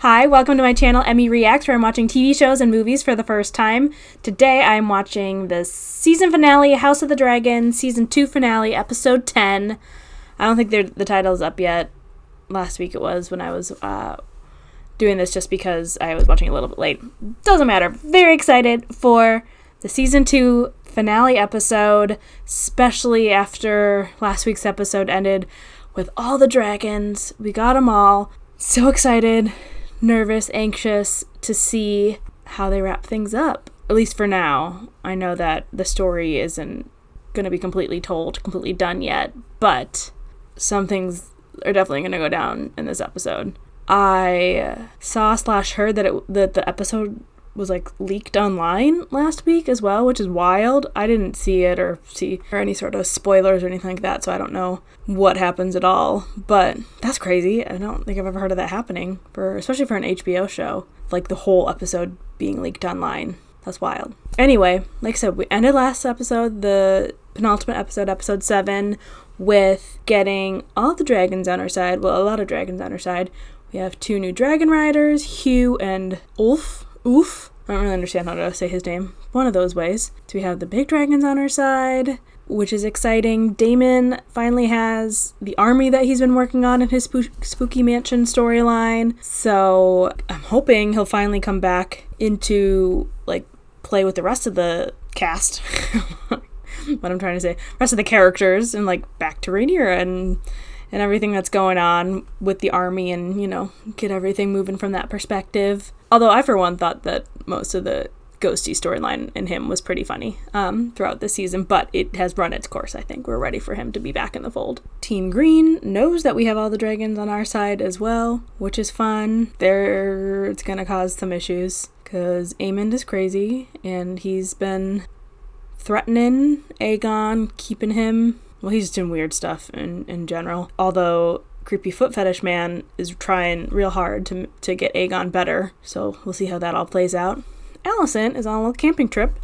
Hi, welcome to my channel, Emmy Reacts, where I'm watching TV shows and movies for the first time. Today I'm watching the season finale, House of the Dragon, season 2 finale, episode 10. I don't think the title's up yet. Last week it was when I was doing this just because I was watching a little bit late. Doesn't matter. Very excited for the season 2 finale episode, especially after last week's episode ended with all the dragons. We got them all. So excited. Nervous, anxious to see how they wrap things up. At least for now. I know that the story isn't going to be completely told, completely done yet, but some things are definitely going to go down in this episode. I saw/heard that the episode was leaked online last week as well, which is wild. I didn't see it or any sort of spoilers or anything like that, so I don't know what happens at all. But that's crazy. I don't think I've ever heard of that happening, especially for an HBO show. The whole episode being leaked online. That's wild. Anyway, like I said, we ended last episode, the penultimate episode, episode 7, with getting all the dragons on our side. Well, a lot of dragons on our side. We have 2 new dragon riders, Hugh and Ulf. I don't really understand how to say his name. One of those ways. So we have the big dragons on our side, which is exciting. Daemon finally has the army that he's been working on in his Spooky Mansion storyline. So I'm hoping he'll finally come back into, play with the rest of the cast. What I'm trying to say. Rest of the characters and, back to Rhaenyra and everything that's going on with the army and, get everything moving from that perspective. Although I, for one, thought that most of the ghosty storyline in him was pretty funny throughout the season, but it has run its course, I think. We're ready for him to be back in the fold. Team Green knows that we have all the dragons on our side as well, which is fun. It's gonna cause some issues, because Aemond is crazy, and he's been threatening Aegon, keeping him... Well, he's doing weird stuff in general. Although creepy foot fetish man is trying real hard to get Aegon better. So we'll see how that all plays out. Alicent is on a little camping trip,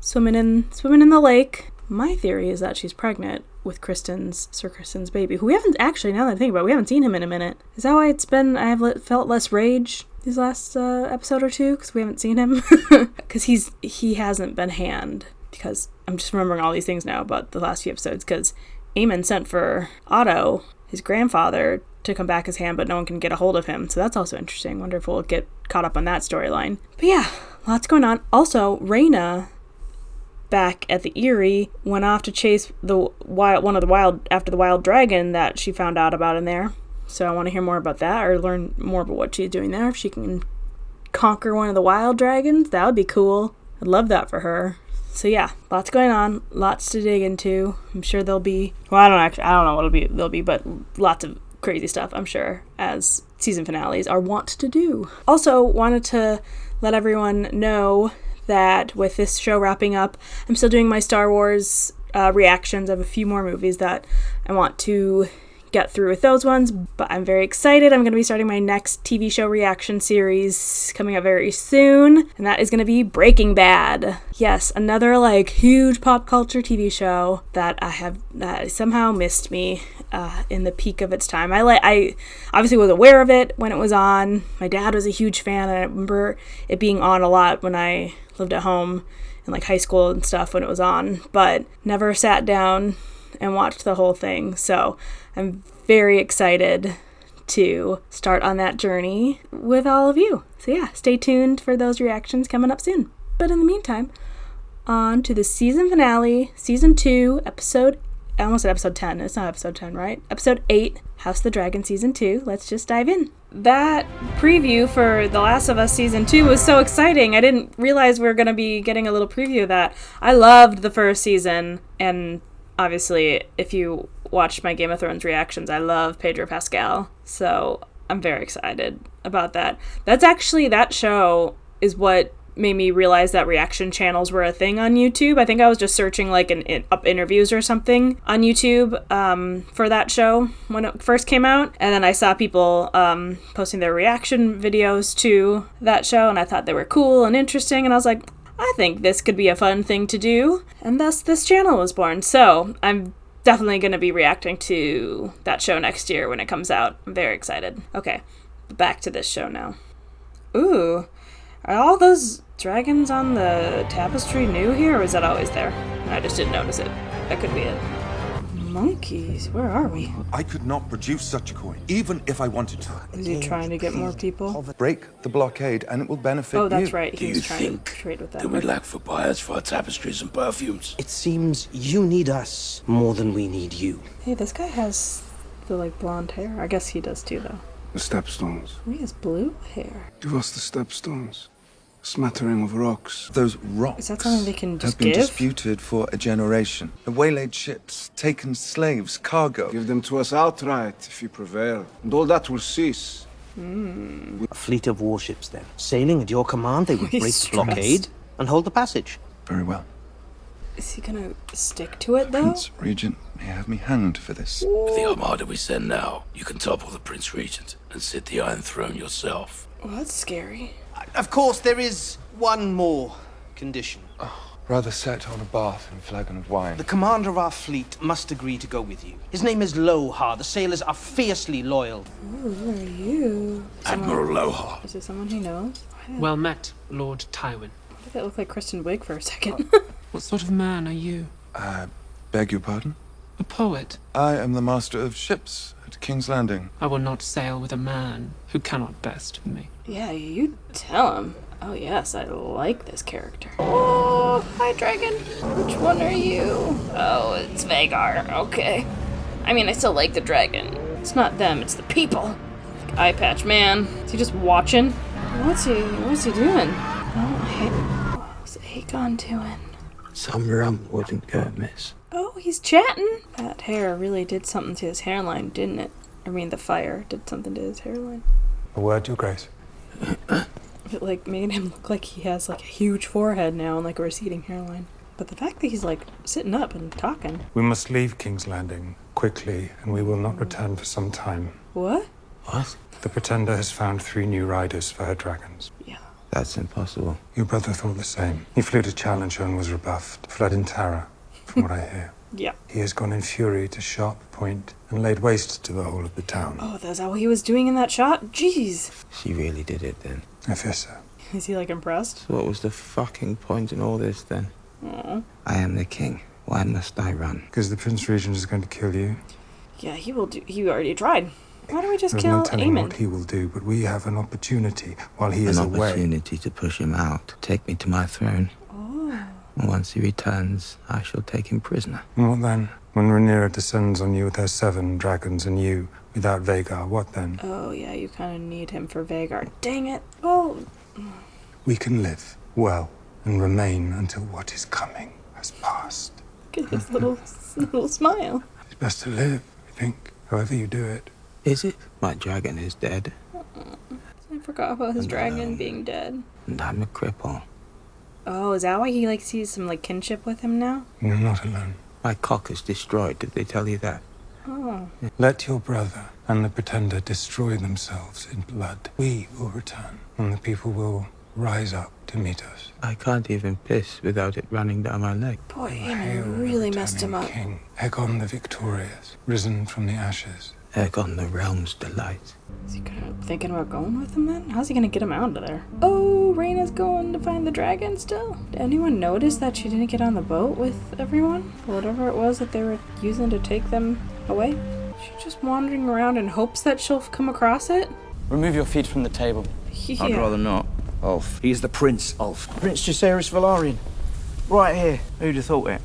swimming in the lake. My theory is that she's pregnant with Sir Kristen's baby, who we haven't actually, now that I think about it, we haven't seen him in a minute. Is that why I have felt less rage these last episode or two? Because we haven't seen him? Because he hasn't been hand. Because I'm just remembering all these things now about the last few episodes, because Aemon sent for Otto, his grandfather, to come back as hand, but no one can get a hold of him. So that's also interesting. Wonder if we'll get caught up on that storyline. But yeah, lots going on. Also, Rhaena, back at the Eyrie, went off to chase after the wild dragon that she found out about in there. So I want to hear more about that, or learn more about what she's doing there. If she can conquer one of the wild dragons, that would be cool. I'd love that for her. So yeah, lots going on, lots to dig into. I'm sure there'll be, I don't know what there'll be, but lots of crazy stuff, I'm sure, as season finales are wont to do. Also, wanted to let everyone know that with this show wrapping up, I'm still doing my Star Wars reactions. I have a few more movies that I want to get through with those ones, but I'm very excited. I'm going to be starting my next TV show reaction series coming up very soon, and that is going to be Breaking Bad. Yes, another huge pop culture TV show that somehow missed me in the peak of its time. I obviously was aware of it when it was on. My dad was a huge fan, and I remember it being on a lot when I lived at home in high school and stuff when it was on, but never sat down and watched the whole thing. So I'm very excited to start on that journey with all of you. So yeah, stay tuned for those reactions coming up soon. But in the meantime, on to the season finale, season 2, I almost said episode 10. It's not episode 10, right? Episode 8, House of the Dragon season 2. Let's just dive in. That preview for The Last of Us season 2 was so exciting. I didn't realize we were going to be getting a little preview of that. I loved the first season, and obviously, if you watched my Game of Thrones reactions, I love Pedro Pascal, so I'm very excited about that. That show is what made me realize that reaction channels were a thing on YouTube. I think I was just searching up interviews or something on YouTube for that show when it first came out, and then I saw people posting their reaction videos to that show, and I thought they were cool and interesting, and I was like, I think this could be a fun thing to do, and thus this channel was born. So I'm definitely going to be reacting to that show next year when it comes out. I'm very excited. Okay, back to this show now. Ooh. Are all those dragons on the tapestry new here, or was that always there? I just didn't notice it. That could be it. Monkeys, where are we? I could not produce such a coin, even if I wanted to. Is he trying to get more people? Break the blockade, and it will benefit you. Oh, that's right. He Do was you trying think to trade with them. that we lack for buyers for our tapestries and perfumes? It seems you need us more than we need you. Hey, this guy has the, like, blonde hair. I guess he does too, though. The stepstones. He has blue hair. Give us the stepstones. A smattering of rocks. Those rocks Is that something they can just have been give? disputed for a generation. The waylaid ships, taken slaves, cargo. Give them to us outright if you prevail, and all that will cease. A fleet of warships, then. Sailing at your command, they would He's break the stressed. blockade and hold the passage. Very well. Is he gonna stick to it, though? Prince Regent may have me hanged for this. With the armada we send now, you can topple the Prince Regent and sit the Iron Throne yourself. Well, that's scary. Of course, there is one more condition. Rather set on a bath and flagon of wine. The commander of our fleet must agree to go with you. His name is Lohar. The sailors are fiercely loyal. Ooh, who are you? Admiral Lohar. Is it someone he knows? Well met, Lord Tywin. Why did that look like Kristen Wiig for a second? What sort of man are you? Beg your pardon? A poet. I am the master of ships at King's Landing. I will not sail with a man who cannot best me. Yeah, you tell him. Oh yes, I like this character. Oh, hi dragon. Which one are you? Oh, it's Vhagar. Okay. I mean, I still like the dragon. It's not them, it's the people. Like Eye Patch Man. Is he just watching? What's he doing? What's Aegon doing? Some rum wouldn't go amiss. Oh, he's chatting. That hair really did something to his hairline, didn't it? I mean, the fire did something to his hairline. A word, Your Grace. It, like, made him look like he has, like, a huge forehead now and, like, a receding hairline. But the fact that he's, like, sitting up and talking. We must leave King's Landing quickly, and we will not return for some time. What? What? The Pretender has found 3 new riders for her dragons. Yeah. That's impossible. Your brother thought the same. He flew to challenge her and was rebuffed. Fled in terror, from what I hear. Yeah. He has gone in fury to Sharp Point and laid waste to the whole of the town. Oh, that's how he was doing in that shot? Jeez. She really did it then. I fear so. Is he, like, impressed? So what was the fucking point in all this then? Aw. I am the king. Why must I run? Because the Prince Regent is going to kill you. Yeah, he will do. He already tried. Why don't we just There's kill no telling Aemon? what he will do, but we have an opportunity while he An is away. opportunity to push him out, take me to my throne. Oh. And once he returns, I shall take him prisoner. And what then? When Rhaenyra descends on you with her 7 dragons and you without Vhagar, what then? Oh, yeah, you kind of need him for Vhagar. Dang it. Well, We can live well and remain until what is coming has passed. get his little smile. It's best to live, I think, however you do it. Is it? My dragon is dead, I forgot about his And, dragon being dead. and I'm a cripple. Oh, is that why he, like, sees some, like, kinship with him now? You're not alone. My cock is destroyed. Did they tell you that? Oh. Let your brother and the Pretender destroy themselves in blood. We will return, and the people will rise up to meet us. I can't even piss without it running down my leg. Boy, Hail Aemon the really messed him returning up. King, Aegon the Victorious, risen from the ashes. Aegon the realm's delight. Is he kind of thinking about going with him then? How's he gonna get him out of there? Oh, Rhaenyra's going to find the dragon still? Did anyone notice that she didn't get on the boat with everyone? Whatever it was that they were using to take them away? She's just wandering around in hopes that she'll come across it? Remove your feet from the table. Yeah. I'd rather not. Ulf. He's the Prince, Ulf. Prince Jacaerys Velaryon. Right here. Who'd have thought it?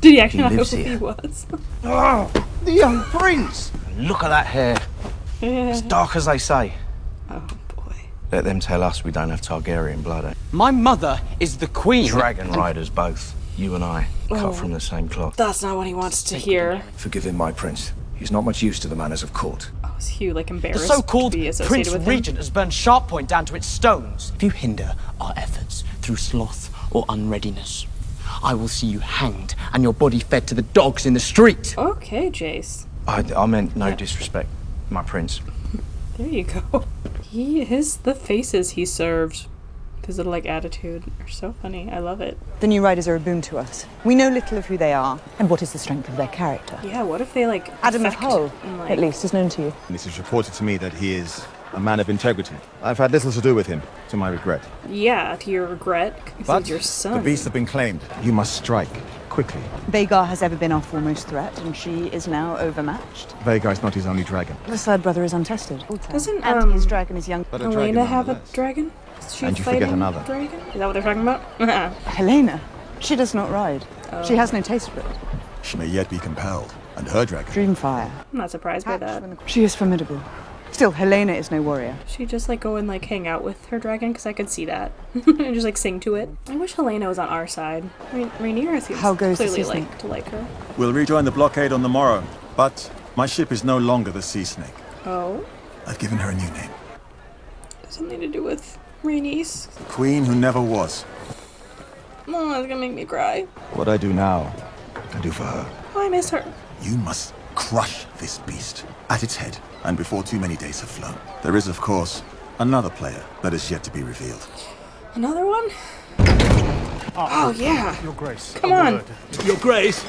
Did he actually He know who lives he here. was? Oh, the young prince! Look at that hair. As dark as they say. Oh, boy. Let them tell us we don't have Targaryen blood, eh? My mother is the queen. Dragon riders both. You and I. Cut from the same cloth. That's not what he wants to hear. Forgive him, my prince. He's not much used to the manners of court. Oh, is Hugh, like, The embarrassed so-called to be associated Prince with him? Regent has burned Sharp Point down to its stones. If you hinder our efforts through sloth or unreadiness, I will see you hanged and your body fed to the dogs in the street. Okay, Jace. I meant no disrespect, my prince. There you go. The faces he served, his little, like, attitude are so funny. I love it. The new riders are a boon to us. We know little of who they are and what is the strength of their character. Yeah, what if they, like, Adam of affect Hull, and, like, at least, is known to you. It is reported to me that he is a man of integrity. I've had little to do with him, to my regret. Yeah, to your regret. 'Cause But he's your son. the beasts have been claimed. You must strike, quickly. Vhagar has ever been our foremost threat, and she is now overmatched. Vhagar is not his only dragon. The third brother is untested. Doesn't, and his dragon is young. But a dragon Helena have a nonetheless. dragon? Is she And you forget fighting another. dragon? Is that what they're talking about? Helena? She does not ride. She has no taste for it. She may yet be compelled, and her dragon. Dreamfire. I'm not surprised by that. She is formidable. Still, Helena is no warrior. She just like go and like hang out with her dragon because I could see that and just like sing to it. I wish Helena was on our side. I mean, Rhaenyra seems How goes the clearly sea snake? to like her. We'll rejoin the blockade on the morrow, but my ship is no longer the Sea Snake. Oh, I've given her a new name. something to do with Rhaenys. The Queen who never was. Oh, that's gonna make me cry. What I do now, I do for her. Oh, I miss her. You must crush this beast at its head, and before too many days have flown. There is, of course, another player that is yet to be revealed. Another one? Oh yeah. Your Grace. Come on. Your Grace.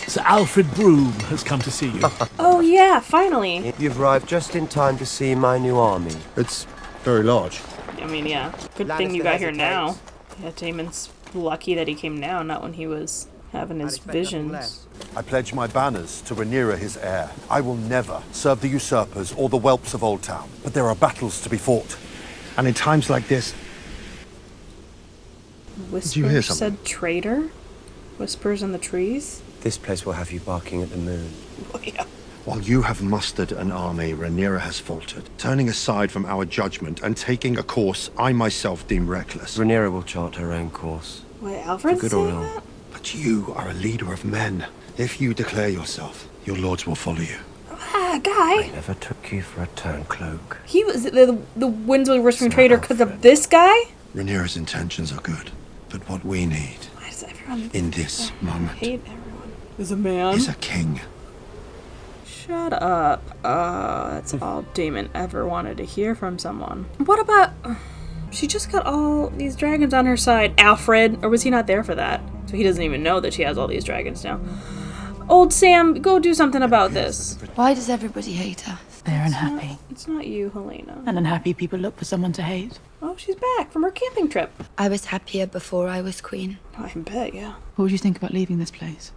Sir Alfred Broom has come to see you. Oh yeah, finally. You've arrived just in time to see my new army. It's very large. I mean, yeah. Good thing you got here now. Yeah, Daemon's lucky that he came now, not when he was having his visions. I pledge my banners to Rhaenyra, his heir. I will never serve the usurpers or the whelps of Old Town, but there are battles to be fought. And in times like this... Whispers you hear something? said traitor? Whispers in the trees? This place will have you barking at the moon. Oh, yeah. While you have mustered an army, Rhaenyra has faltered, turning aside from our judgment and taking a course I myself deem reckless. Rhaenyra will chart her own course. Wait, Alfred's For good or saying ill. that? But you are a leader of men. If you declare yourself, your lords will follow you. Ah, guy. I never took you for a turncloak. He was the winds were whispering traitor because of this guy? Rhaenyra's intentions are good, but what we need Why does everyone in this I moment hate everyone. Is a man. is a king. Shut up. That's all Daemon ever wanted to hear from someone. What about... She just got all these dragons on her side. Alfred, or was he not there for that? So he doesn't even know that she has all these dragons now. Old Sam, go do something about this. Why does everybody hate us? They're unhappy. It's not you, Helena. And unhappy people look for someone to hate. Oh, she's back from her camping trip. I was happier before I was queen. I bet, yeah. What would you think about leaving this place?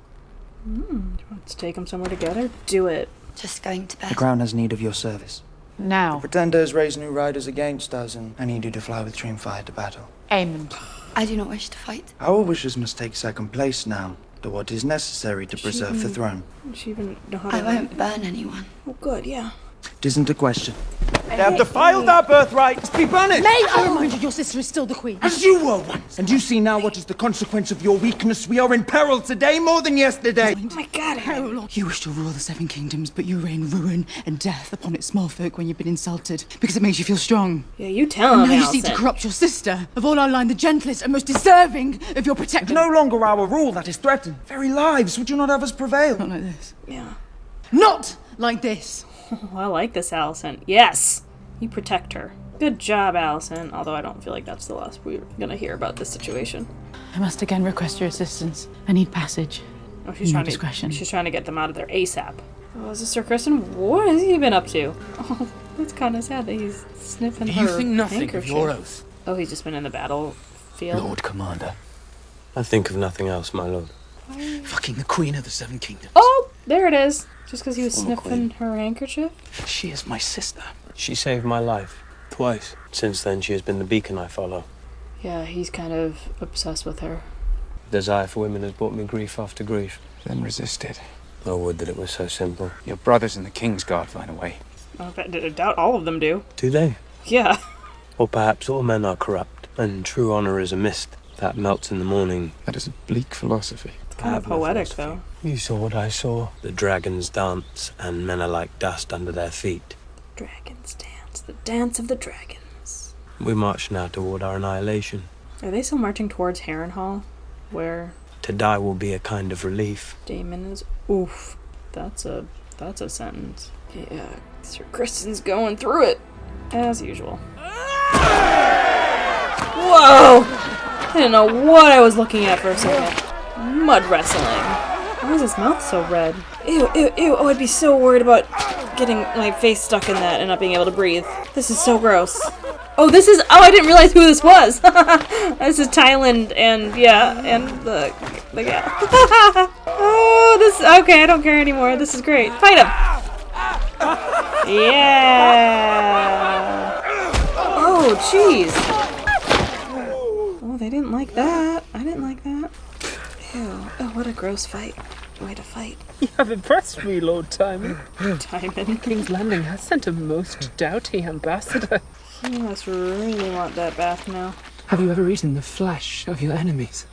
Let's take them somewhere together. Do it. Just going to bed. The crown has need of your service. Now. Pretenders raise new riders against us, and I need you to fly with Dreamfire to battle. Aemond. I do not wish to fight. Our wishes must take second place now, to what is necessary to preserve the throne. Does she even know how to I won't burn anyone. Oh, good, yeah. It isn't a question. They have defiled our birthright. Be banished. May I remind you, your sister is still the queen. As you were once. And you see now what is the consequence of your weakness. We are in peril today more than yesterday. Oh my god, How long? You wish to rule the Seven Kingdoms, but you rain ruin and death upon its small folk when you've been insulted, because it makes you feel strong. Yeah, you tell And him, now you Allison. seek to corrupt your sister, of all our line, the gentlest and most deserving of your protection. No longer our rule that is threatened. Very lives would you not have us prevail? Not like this. Yeah. Not like this. Oh, I like this, Allison. Yes! You protect her. Good job, Allison. Although I don't feel like that's the last we're gonna hear about this situation. I must again request your assistance. I need passage. Oh, she's trying discretion. She's trying to get them out of there ASAP. Oh, is this Sir Kristen? What has he been up to? Oh, that's kind of sad that he's sniffing her You think nothing of handkerchief. your oath? Oh, he's just been in the battlefield. Lord Commander. I think of nothing else, my lord. Fucking the Queen of the Seven Kingdoms. Oh, there it is. Just because he was Former sniffing her handkerchief? She is my sister. She saved my life. Twice. Since then, she has been the beacon I follow. Yeah, he's kind of obsessed with her. Desire for women has brought me grief after grief. Then resisted. I would that it was so simple. Your brothers in the King's Guard find a way. I doubt all of them do. Do they? Yeah. Or perhaps all men are corrupt, and true honor is a mist that melts in the morning. That is a bleak philosophy. It's kind of poetic, though. You saw what I saw. The dragons dance, and men are like dust under their feet. Dragons dance. The dance of the dragons. We march now toward our annihilation. Are they still marching towards Harrenhal? Where To die will be a kind of relief. Daemon is... Oof. That's a sentence. Yeah, Sir Kristen's going through it. As usual. Whoa! I didn't know what I was looking at for a second. Mud wrestling. Why is his mouth so red? Ew, ew, ew. Oh, I'd be so worried about getting my face stuck in that and not being able to breathe. This is so gross. Oh, this is... Oh, I didn't realize who this was. This is Thailand and, yeah, and the gal. Oh, this... Okay, I don't care anymore. This is great. Fight him. Yeah. Oh, jeez. Oh, they didn't like that. I didn't like that. Ew. Oh, what a gross fight. Way to fight. You have impressed me, Lord Daemon. Daemon. King's Landing has sent a most doughty ambassador. You must really want that bath now. Have you ever eaten the flesh of your enemies?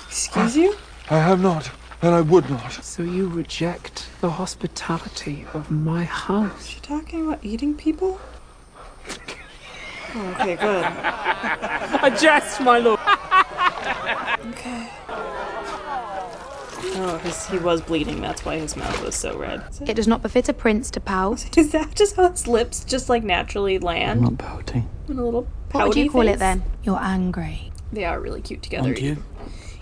Excuse you? I have not, and I would not. So you reject the hospitality of my house? Is she talking about eating people? Oh, okay, good. A jest, my lord. Okay. Oh, he was bleeding. That's why his mouth was so red. It does not befit a prince to pout. Is that just how his lips just like naturally land? I'm not pouting. And a little pouty What would you call face? it then? You're angry. They are really cute together. Aren't you?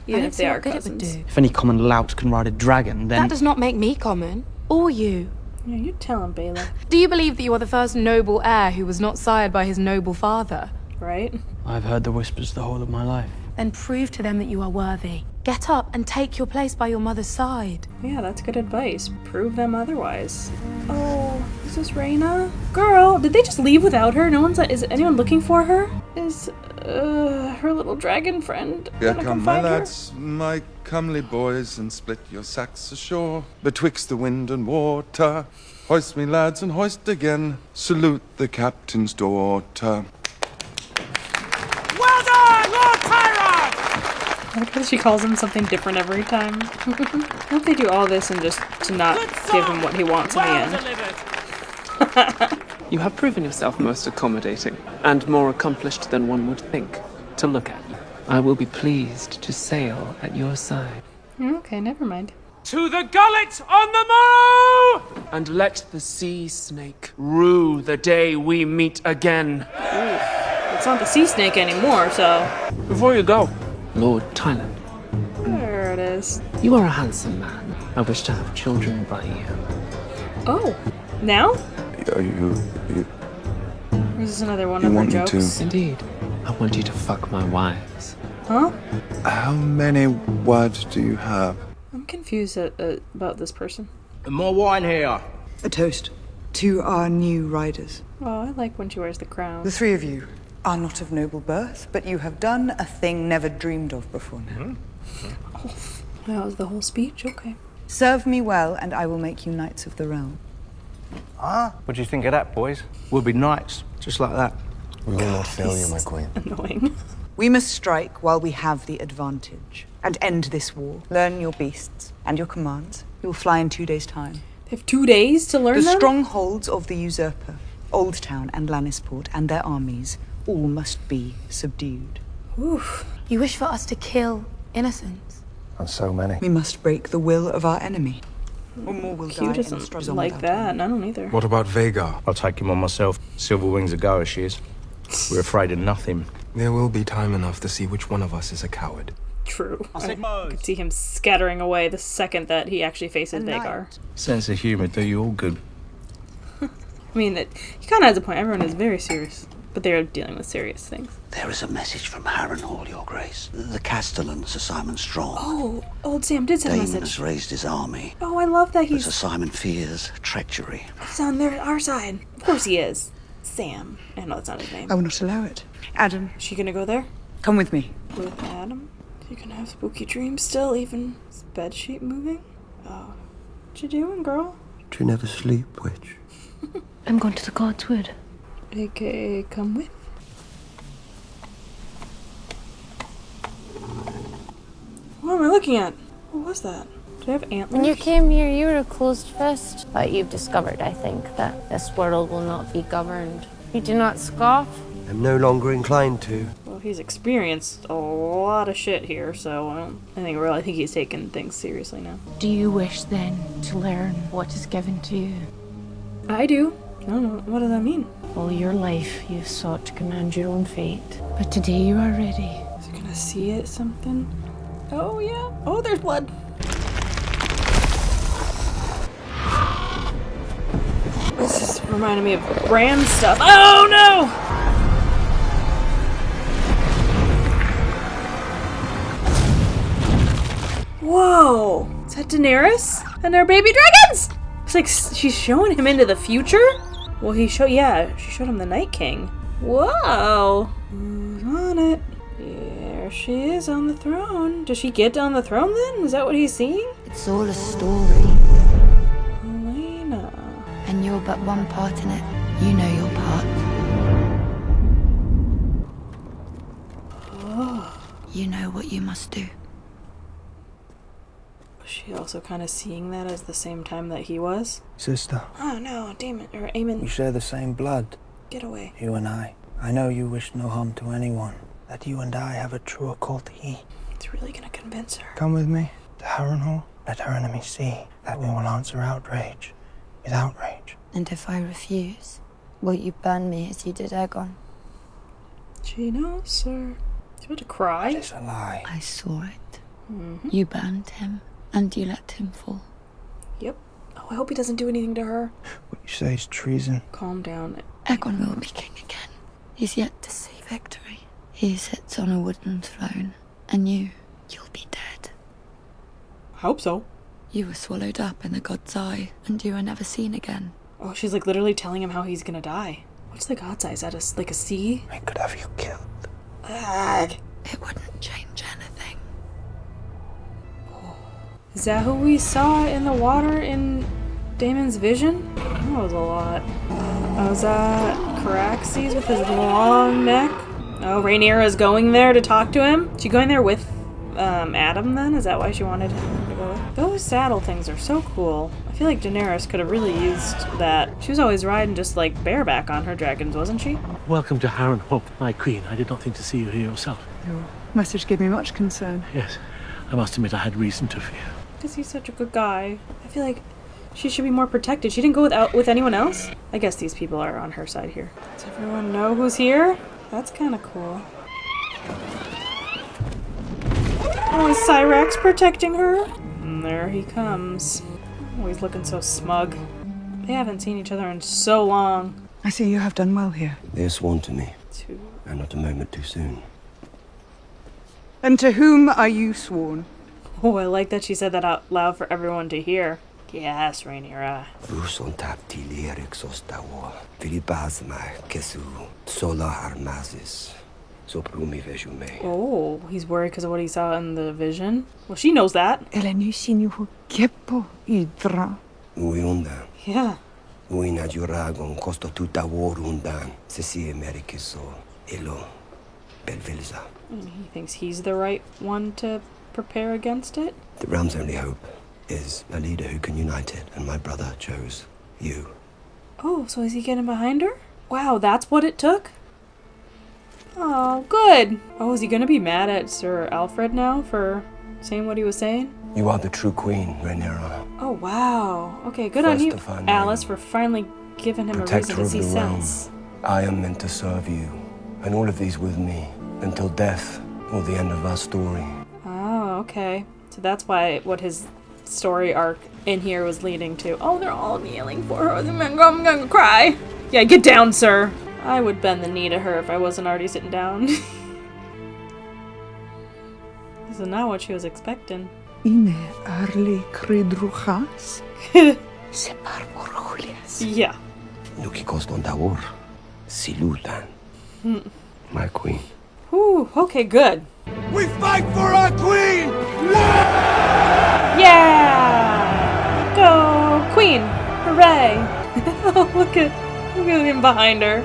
Even I if they don't see are what good it would cousins. do. If any common lout can ride a dragon, then... That does not make me common. Or you. Yeah, you tell him, Bela. Do you believe that you are the first noble heir who was not sired by his noble father? Right? I've heard the whispers the whole of my life. Then prove to them that you are worthy. Get up and take your place by your mother's side. Yeah, that's good advice. Prove them otherwise. Oh, is this Rhaena? Girl, did they just leave without her? No one's... Is anyone looking for her? Is, her little dragon friend Here gonna come my find her? lads, my comely boys, and split your sacks ashore. Betwixt the wind and water, hoist me lads and hoist again. Salute the captain's daughter. Well done, Lord Tyrant! I like how she calls him something different every time. I hope they do all this and just to not give him what he wants in the end. You have proven yourself most accommodating, and more accomplished than one would think, to look at you. I will be pleased to sail at your side. Okay, never mind. To the gullet on the morrow! And let the sea snake rue the day we meet again. Ooh, it's not the sea snake anymore, so... Before you go, Lord Thailand. There it is. You are a handsome man. I wish to have children by you. Oh, now? You Or is this another one You of her want me to? jokes? Indeed. I want you to fuck my wives. Huh? How many words do you have? I'm confused about this person. More wine here. A toast to our new riders. Oh, I like when she wears the crown. The three of you are not of noble birth, but you have done a thing never dreamed of before now. Oh, that was the whole speech? Okay. Serve me well, and I will make you knights of the realm. Ah, what do you think of that, boys? We'll be knights, just like that. We will not fail you, my queen. Annoying. We must strike while we have the advantage and end this war. Learn your beasts and your commands. You will fly in 2 days' time. They have 2 days to learn The them? strongholds of the usurper, Old Town and Lannisport, and their armies, all must be subdued. Oof. You wish for us to kill innocents? And so many. We must break the will of our enemy. Or more will Q die doesn't in struggle like without that, and I don't either. What about Vhagar? I'll take him on myself. Silverwing's a goer, she is. We're afraid of nothing. There will be time enough to see which one of us is a coward. True. I could see him scattering away the second that he actually faces Vhagar. Sense of humour do you all good. I mean, that he kind of has a point. Everyone is very serious, but they're dealing with serious things. There is a message from Harrenhal, Your Grace. The Castellan, Sir Simon Strong. Oh, old Sam did send a Daemon message. has raised his army. Oh, I love that But Sir he's Simon fears treachery. on our side. Of course he is. Sam. I know that's not his name. I will not allow it. Adam. Is she gonna go there? Come with me. With Adam? You can have spooky dreams still, even is bed sheet moving? Oh. What you doing, girl? Do you never sleep, witch? I'm going to the God's Wood. AKA come with. What am I looking at? What was that? Did I have antlers? When you came here, you were a closed fist. But you've discovered, I think, that this world will not be governed. You do not scoff. I'm no longer inclined to. Well, he's experienced a lot of shit here, so I think he's taking things seriously now. Do you wish then to learn what is given to you? I do. I don't know. What does that mean? All your life you've sought to command your own fate. But today you are ready. Is it gonna see it something? Oh, yeah. Oh, there's blood. Reminded me of Bran stuff. Oh no! Whoa! Is that Daenerys? And their baby dragons? It's like she's showing him into the future? Well, she showed him the Night King. Whoa! Who's on it? There she is on the throne. Does she get on the throne then? Is that what he's seeing? It's all a story. Elena. And you're but one part in it. You know your part. Oh. You know what you must do. Was she also kind of seeing that as the same time that he was? Sister. Oh no, Daemon, or Aemon. We share the same blood. Get away. You and I. I know you wish no harm to anyone. That you and I have a truer call to he. It's really gonna convince her. Come with me to Harrenhal. Let her enemies see that we will answer outrage with outrage. And if I refuse, will you burn me as you did Aegon? She knows, sir. She's about to cry. It's a lie. I saw it. Mm-hmm. You burned him, and you let him fall. Yep. Oh, I hope he doesn't do anything to her. What you say is treason. Calm down. Aegon will be king again. He's yet to see victory. He sits on a wooden throne, and you'll be dead. Hope so. You were swallowed up in the god's eye, and you were never seen again. Oh, she's like literally telling him how he's gonna die. What's the god's eye? Is that like a sea? I could have you killed. Ugh. It wouldn't change anything. Oh. Is that who we saw in the water in Daemon's vision? That was a lot. Oh, is that Caraxes with his long neck? Oh, Rhaenyra is going there to talk to him? Is she going there with Adam then? Is that why she wanted him to go with? Those saddle things are so cool. I feel like Daenerys could have really used that. She was always riding just like bareback on her dragons, wasn't she? Welcome to Harrenhal, my queen. I did not think to see you here yourself. Your message gave me much concern. Yes, I must admit I had reason to fear. Because he's such a good guy. I feel like she should be more protected. She didn't go with anyone else? I guess these people are on her side here. Does everyone know who's here? That's kind of cool. Oh, is Cyrax protecting her? And there he comes. Oh, he's looking so smug. They haven't seen each other in so long. I see you have done well here. They are sworn to me, and not a moment too soon. And to whom are you sworn? Oh, I like that she said that out loud for everyone to hear. Yes, Rhaenyra. Oh, he's worried because of what he saw in the vision. Well, she knows that. Yeah. And he thinks he's the right one to prepare against it? The realm's only hope is a leader who can unite it, and my brother chose you. Oh, so is he getting behind her? Wow, that's what it took? Oh, good. Oh, is he gonna be mad at Sir Alfred now for saying what he was saying? You are the true queen, Rhaenyra. Oh, wow. Okay, good on you, Alice, for finally giving him a reason to see sense. I am meant to serve you, and all of these with me, until death or the end of our story. Oh, okay. So that's what his story arc in here was leading to. Oh, they're all kneeling for her. I'm gonna cry. Yeah, get down, sir. I would bend the knee to her if I wasn't already sitting down. This is not what she was expecting. Yeah. My queen. Ooh, okay, good. We fight for our queen! Yeah! Go, queen! Hooray! Look at him behind her.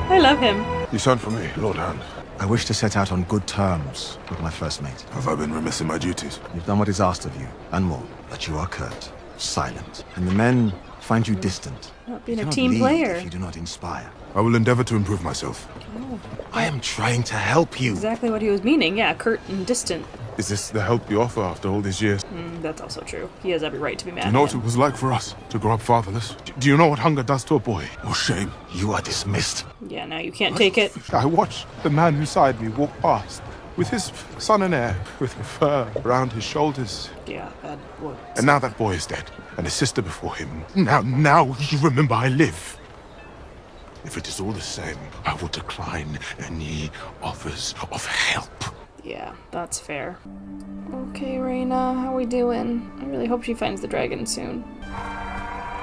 I love him. You sent for me, Lord Hand. I wish to set out on good terms with my first mate. Have I been remiss in my duties? You've done what is asked of you, and more. But you are curt, silent, and the men find you distant. Not being You a cannot team lead player. if you do not inspire. I will endeavor to improve myself. Oh, I am trying to help you. exactly what he was meaning. Yeah, curt and distant. Is this the help you offer after all these years? That's also true. He has every right to be mad Do you at know what him. it was like for us to grow up fatherless? Do you know what hunger does to a boy? Or shame? You are dismissed. Yeah, now you can't take it. I watched the man beside me walk past with his son and heir, with the fur around his shoulders. Yeah, that would. And now that boy is dead, and his sister before him. Now you remember I live. If it is all the same, I will decline any offers of help. Yeah, that's fair. Okay, Rhaena, how we doing? I really hope she finds the dragon soon.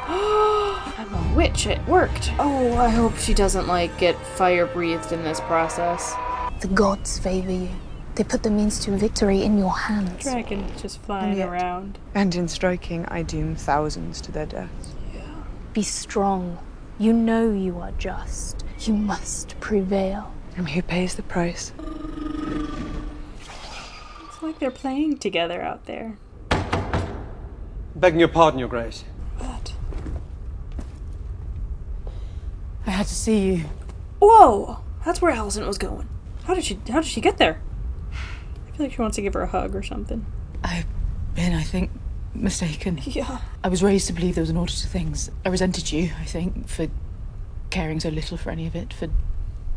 I'm a witch, it worked! Oh, I hope she doesn't, like, get fire-breathed in this process. The gods favor you. They put the means to victory in your hands. Dragon just flying around. And in striking, I doom thousands to their deaths. Be strong. You know you are just. You must prevail. And who pays the price? It's like they're playing together out there. Begging your pardon, Your Grace. What? I had to see you. Whoa! That's where Alicent was going. How did she get there? I feel like she wants to give her a hug or something. I've been, I think, mistaken. Yeah. I was raised to believe there was an order to things. I resented you, I think, for caring so little for any of it, for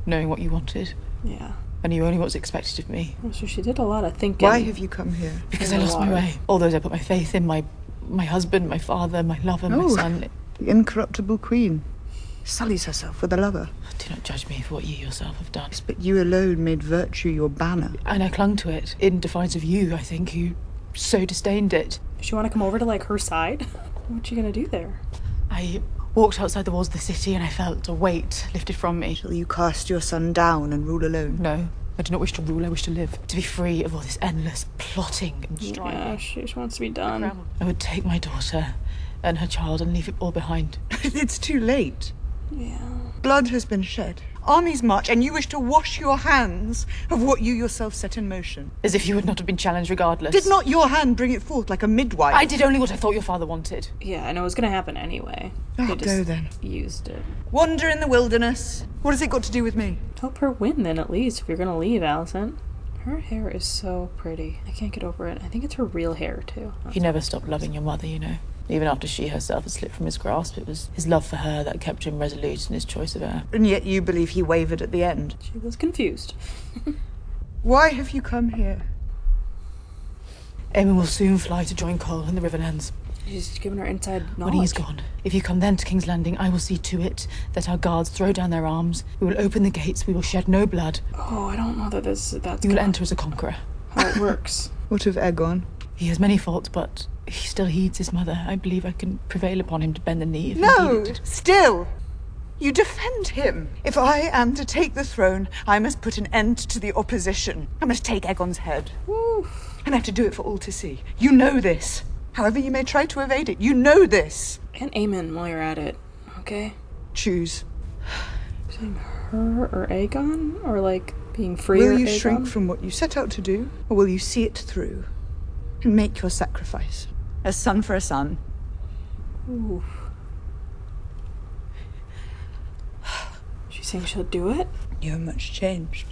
knowing what you wanted. Yeah. I knew only what was expected of me. Oh, so she did a lot of thinking. Why have you come here? Because I lost my way. All those I put my faith in, my husband, my father, my lover, my son. The incorruptible queen sullies herself with a lover. Do not judge me for what you yourself have done. Yes, but you alone made virtue your banner. And I clung to it, in defiance of you, I think, who so disdained it. Does she want to come over to, like, her side? What's she gonna do there? I walked outside the walls of the city and I felt a weight lifted from me. Shall you cast your son down and rule alone? No. I do not wish to rule, I wish to live. To be free of all this endless plotting and striving. Yeah, she just wants to be done. I would take my daughter and her child and leave it all behind. It's too late. Yeah. Blood has been shed. Armies march, and you wish to wash your hands of what you yourself set in motion. As if you would not have been challenged regardless. Did not your hand bring it forth like a midwife? I did only what I thought your father wanted. Yeah, I know it was gonna happen anyway. Oh, go then. Used it. Wander in the wilderness. What has it got to do with me? Help her win then, at least, if you're gonna leave, Alicent. Her hair is so pretty. I can't get over it. I think it's her real hair, too. He never stopped loving your mother, you know. Even after she herself had slipped from his grasp, it was his love for her that kept him resolute in his choice of heir. And yet you believe he wavered at the end. She was confused. Why have you come here? Aemon will soon fly to join Cole in the Riverlands. He's given her inside knowledge. When he's gone, if you come then to King's Landing, I will see to it that our guards throw down their arms. We will open the gates. We will shed no blood. Oh, I don't know that that's You will enter as a conqueror. How it works. What of Aegon? He has many faults, but he still heeds his mother. I believe I can prevail upon him to bend the knee if No! needed. Still! You defend him. If I am to take the throne, I must put an end to the opposition. I must take Aegon's head. Woo. And I have to do it for all to see. You know this. However you may try to evade it, you know this. And Aemon while you're at it, okay? Choose. Saying her or Aegon? Or, like, being free Will or you Aegon? shrink from what you set out to do, or will you see it through and make your sacrifice? A son for a son. Ooh. She's saying she'll do it? You are much changed.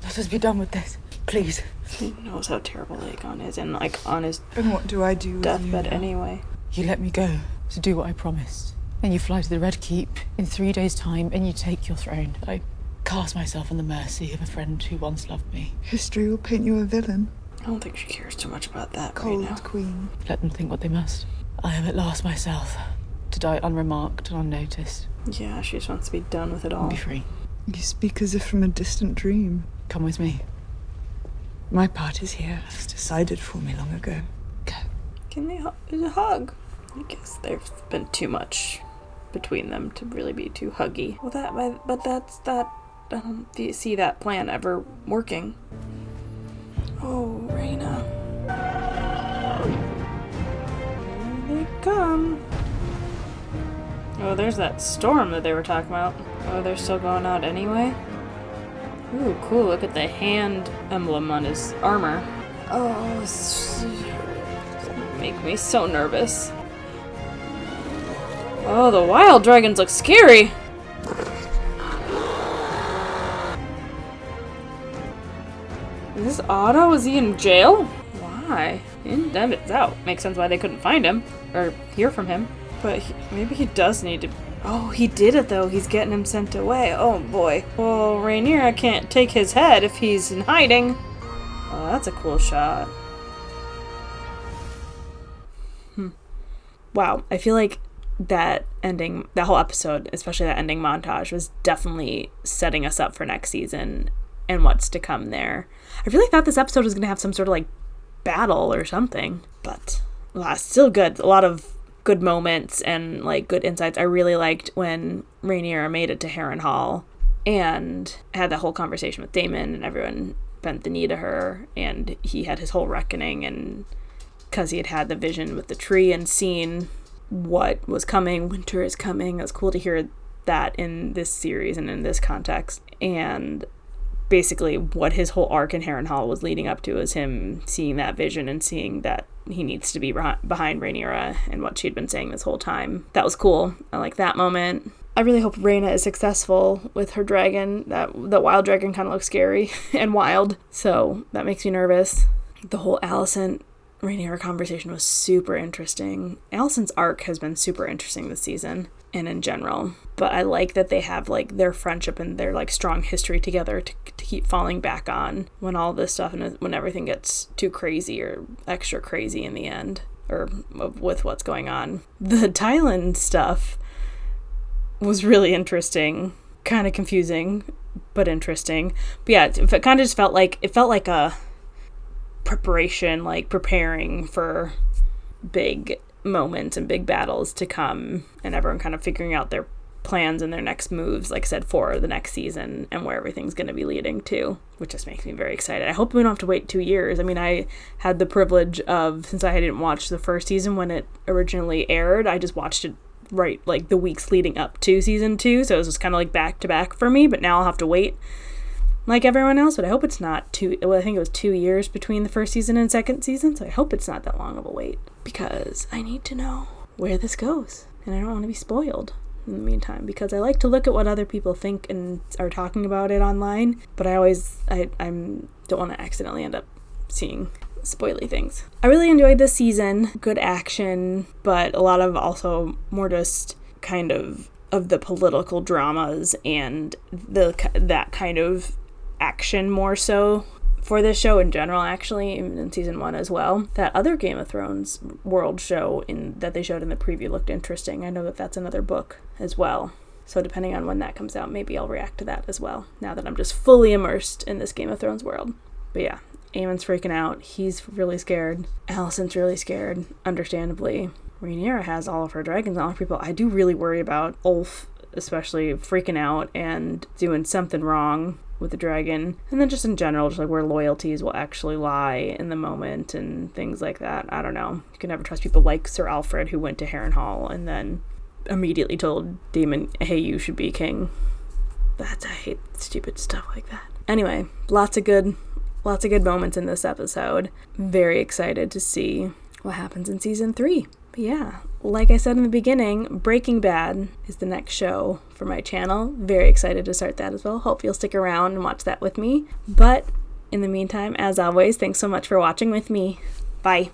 Let us be done with this, please. He knows how terrible Aegon is, and, like, on his And what do I do with deathbed you now? anyway. You let me go to do what I promised. And you fly to the Red Keep in 3 days' time and you take your throne. I cast myself on the mercy of a friend who once loved me. History will paint you a villain. I don't think she cares too much about that Cold right now. queen. Let them think what they must. I am at last myself, to die unremarked and unnoticed. Yeah, she just wants to be done with it all. And be free. You speak as if from a distant dream. Come with me. My part is here. It's decided for me long ago. Can they hug? I guess there's been too much between them to really be too huggy. Well, but that's that. I don't see that plan ever working. Oh, Rhaena. Here they come. Oh, there's that storm that they were talking about. Oh, they're still going out anyway? Ooh, cool. Look at the hand emblem on his armor. Oh, this make me so nervous. Oh, the wild dragons look scary. Is this Otto? Is he in jail? Why? It's out. Makes sense why they couldn't find him or hear from him. But maybe he does need to. Oh, he did it though. He's getting him sent away. Oh boy. Well, Rhaenyra can't take his head if he's in hiding. Oh, that's a cool shot. Wow, I feel like that whole episode, especially that ending montage, was definitely setting us up for next season and what's to come there. I really thought this episode was going to have some sort of like battle or something, but still good. A lot of good moments and like good insights. I really liked when Rhaenyra made it to Harrenhal and had that whole conversation with Daemon, and everyone bent the knee to her, and he had his whole reckoning, and because he had the vision with the tree and seen what was coming, winter is coming. It was cool to hear that in this series and in this context. And basically what his whole arc in Harrenhal was leading up to is him seeing that vision and seeing that he needs to be behind Rhaenyra and what she'd been saying this whole time. That was cool. I like that moment. I really hope Rhaena is successful with her dragon. That wild dragon kind of looks scary and wild, so that makes me nervous. The whole Alicent Rhaenyra conversation was super interesting. Alicent's arc has been super interesting this season and in general, but I like that they have like their friendship and their like strong history together to keep falling back on when all this stuff and when everything gets too crazy or extra crazy in the end, or with what's going on. The Thailand stuff was really interesting, kind of confusing, but interesting. But yeah, it kind of just felt like a preparation, like preparing for big moments and big battles to come, and everyone kind of figuring out their plans and their next moves, like I said, for the next season and where everything's going to be leading to, which just makes me very excited. I hope we don't have to wait 2 years. I mean, I had the privilege of, since I didn't watch the first season when it originally aired, I just watched it right like the weeks leading up to season 2, so it was just kind of like back to back for me, but now I'll have to wait like everyone else. But I hope it's not I think it was 2 years between the first season and second season, so I hope it's not that long of a wait, because I need to know where this goes, and I don't want to be spoiled in the meantime, because I like to look at what other people think and are talking about it online, but I don't want to accidentally end up seeing spoily things. I really enjoyed this season. Good action, but a lot of also more just kind of the political dramas and that kind of action more so for this show in general, actually, in season 1 as well. That other Game of Thrones world show that they showed in the preview looked interesting. I know that that's another book as well, so depending on when that comes out, maybe I'll react to that as well, now that I'm just fully immersed in this Game of Thrones world. But yeah, Aemon's freaking out. He's really scared. Alicent's really scared, understandably. Rhaenyra has all of her dragons, all of her people. I do really worry about Ulf, especially freaking out and doing something wrong with the dragon. And then just in general, just like where loyalties will actually lie in the moment and things like that. I don't know. You can never trust people like Sir Alfred, who went to Harrenhal and then immediately told Daemon, hey, you should be king. I hate stupid stuff like that. Anyway, lots of good moments in this episode. Very excited to see what happens in season 3. But yeah, like I said in the beginning, Breaking Bad is the next show for my channel. Very excited to start that as well. Hope you'll stick around and watch that with me. But in the meantime, as always, thanks so much for watching with me. Bye.